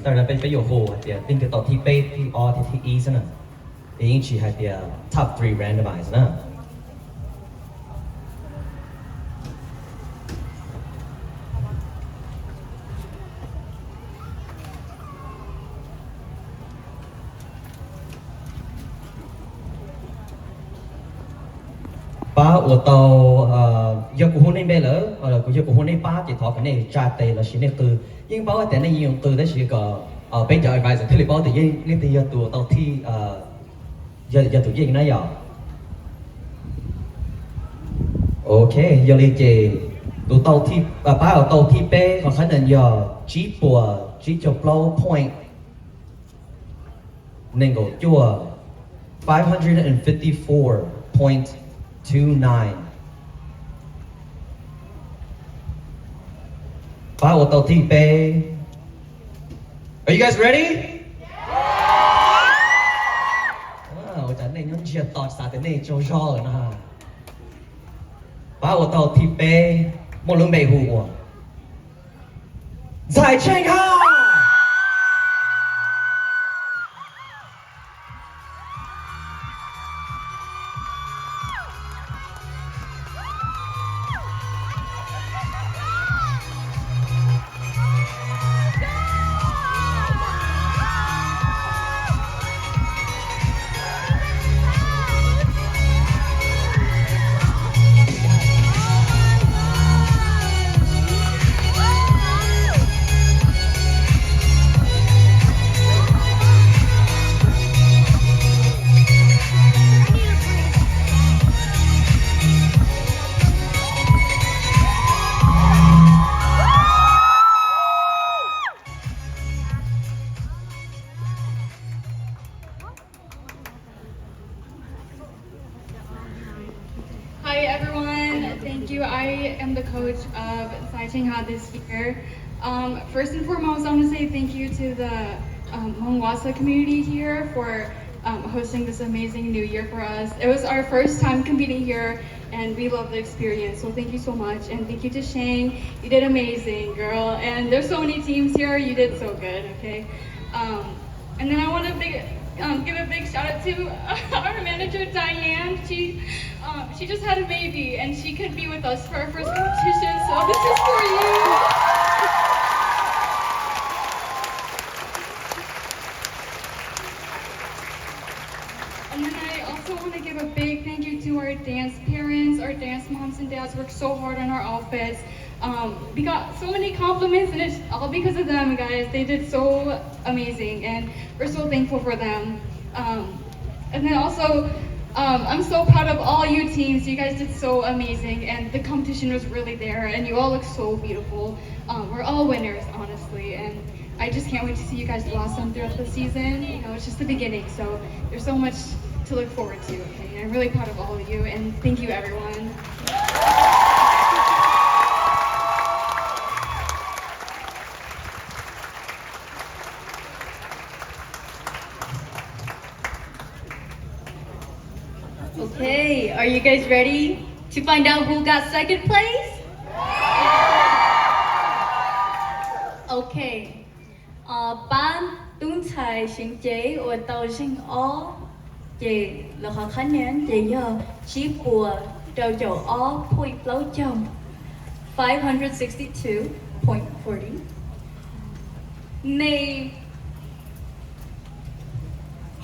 当然被有好啲，邊個到 T 杯 T O T T E 先啦，已經係啲 top 3 randomize 啦。ba ô tô giờ của hôm nay bây giờ của giờ của hôm nay ba chỉ thọ cái này trả tiền là chỉ này từ nhưng bao cái này dùng từ đấy chỉ có bây giờ advisor thì bao thì liên thì giờ tụi tao thi giờ tụi gì này giờ ok giờ liên chỉ tụi tao thi ba ở tao thi b còn khả năng giờ chỉ cho blow point nên có chua 554.29 ba ô tô thi b. Are you guys ready? Wow, chẳng này nhóm chia tọt xa tới này cho rõ rồi nè. Ba ô tô thi b một lượng bề hù của Ntxhais Tsheej Haj. Hi everyone, thank you. I am the coach of Ntxhais Tsheej Haj this year. First and foremost, I want to say thank you to the Hmong Wausau community here for hosting this amazing new year for us. It was our first time competing here and we love the experience, so thank you so much. And thank you to Shane, you did amazing, girl. And there's so many teams here, you did so good, okay? And then I want to give a big shout out to our manager Diane. She just had a baby and she couldn't be with us for our first competition, so this is for you. And then I also want to give a big thank you to our dance parents, our dance moms and dads worked so hard on our outfits. We got so many compliments and it's all because of them, guys. They did so amazing and we're so thankful for them. And then also, I'm so proud of all you teams. You guys did so amazing and the competition was really there and you all look so beautiful. We're all winners, honestly, and I just can't wait to see you guys blossom throughout the season. You know, it's just the beginning, so there's so much to look forward to, okay? And I'm really proud of all of you and thank you, everyone. Okay, are you guys ready to find out who got second place? Okay. Ban Ntxhais Tsheej Haj Tàu Sinh Ó chị là họ khánh nén chị giờ chỉ của đầu chỗ ó point flow chồng 562.40 Nay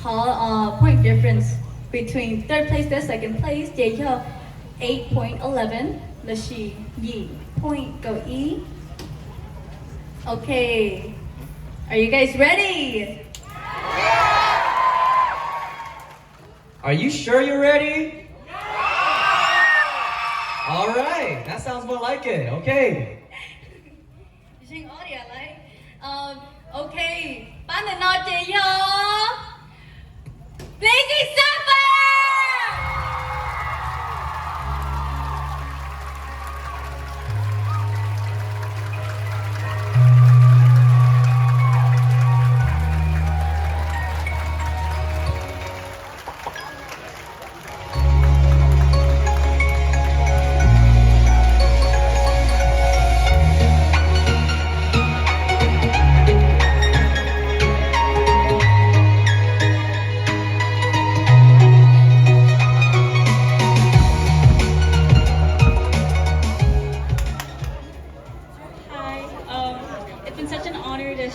họ point difference between third place and second place, chị cho 8.11 là she yi point go e. Okay, are you guys ready? Are you sure you're ready? All right, that sounds more like it. Okay. Okay, bạn này nói chị yo. Lady Summer!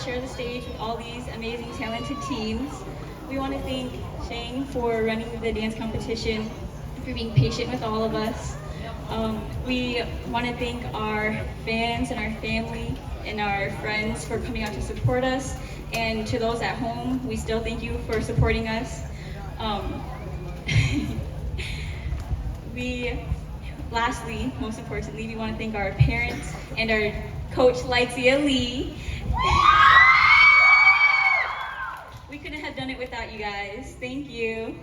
share the stage with all these amazing, talented teens. We want to thank Shane for running the dance competition, for being patient with all of us. We want to thank our fans and our family and our friends for coming out to support us. And to those at home, we still thank you for supporting us. Lastly, most importantly, we want to thank our parents and our coach, Lightsia Lee. We couldn't have done it without you guys. Thank you.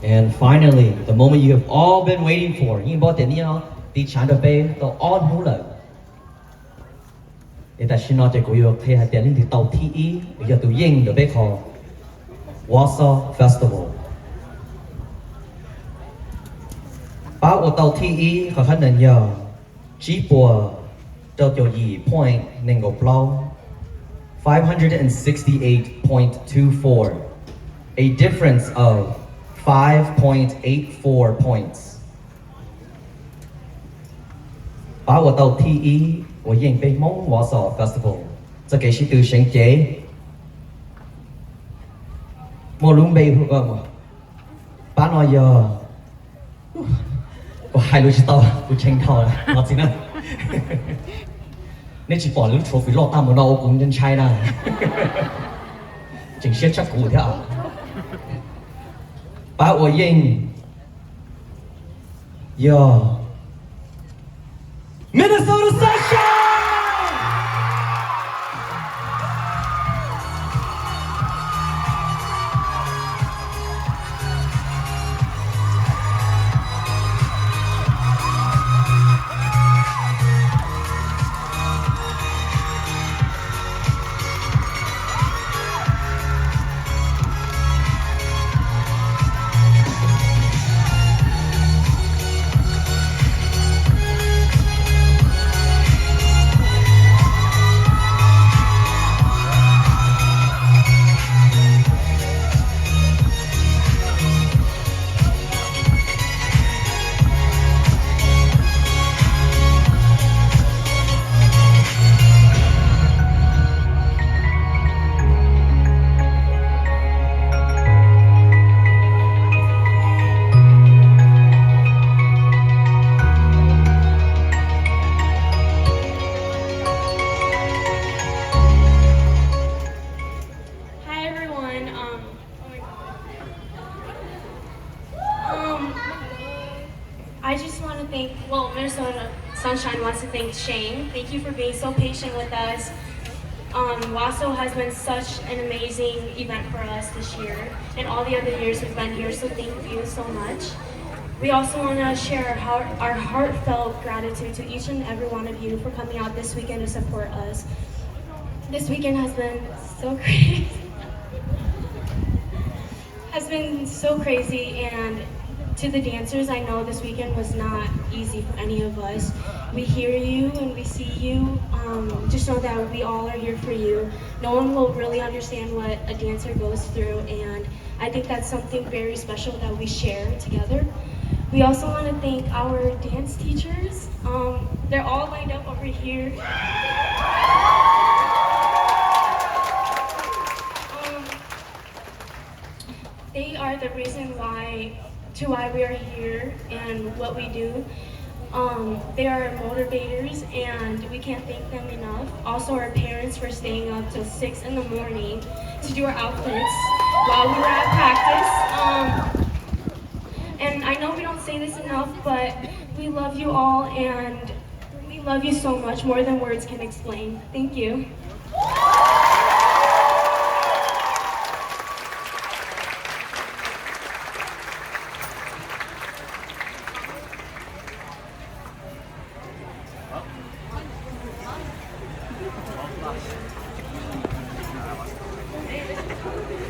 And finally, the moment you have all been waiting for. Nhưng bao tiền nhau đi chán được bê tàu on hú lợi. Để ta xin nói cho cô yêu thay hạt tiền thì tàu thi ý bây giờ tụi yên được bê khó Wausau Festival. Báo ở tàu thi ý có khả năng nhờ chỉ bùa cho cho gì point nên ngọc lâu 568.24, a difference of 5.84 points. Báo ở tàu thi ý của yên bê Hmong Wausau Festival. Cho kể sĩ từ sáng chế mua luôn bê hữu gồm bán nói giờ có hai lối chỉ tàu của tranh thọ là ngọt gì nữa. Nên chỉ bỏ lưỡi trophy lọt ta một đâu cũng nhân trai nào. Chính xét chắc cụ thế ạ. Báo ở yên giờ Minnesota Sunshine! I just want to thank, Minnesota Sunshine wants to thank Shane. Thank you for being so patient with us. Wausau has been such an amazing event for us this year, and all the other years we've been here, so thank you so much. We also want to share our heartfelt gratitude to each and every one of you for coming out this weekend to support us. This weekend has been so crazy. And to the dancers, I know this weekend was not easy for any of us. We hear you and we see you. Just know that we all are here for you. No one will really understand what a dancer goes through, and I think that's something very special that we share together. We also want to thank our dance teachers. They're all lined up over here. They are the reason why we are here and what we do. They are motivators, and we can't thank them enough. Also, our parents for staying up till 6 in the morning to do our outfits while we were at practice. And I know we don't say this enough, but we love you all, and we love you so much, more than words can explain. Thank you.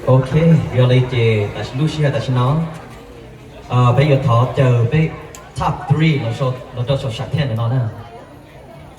Okay, giờ lấy chế ta xin Lucia ta xin nói. Bây giờ thọ chờ với top 3 nó cho sạc thêm nó nè.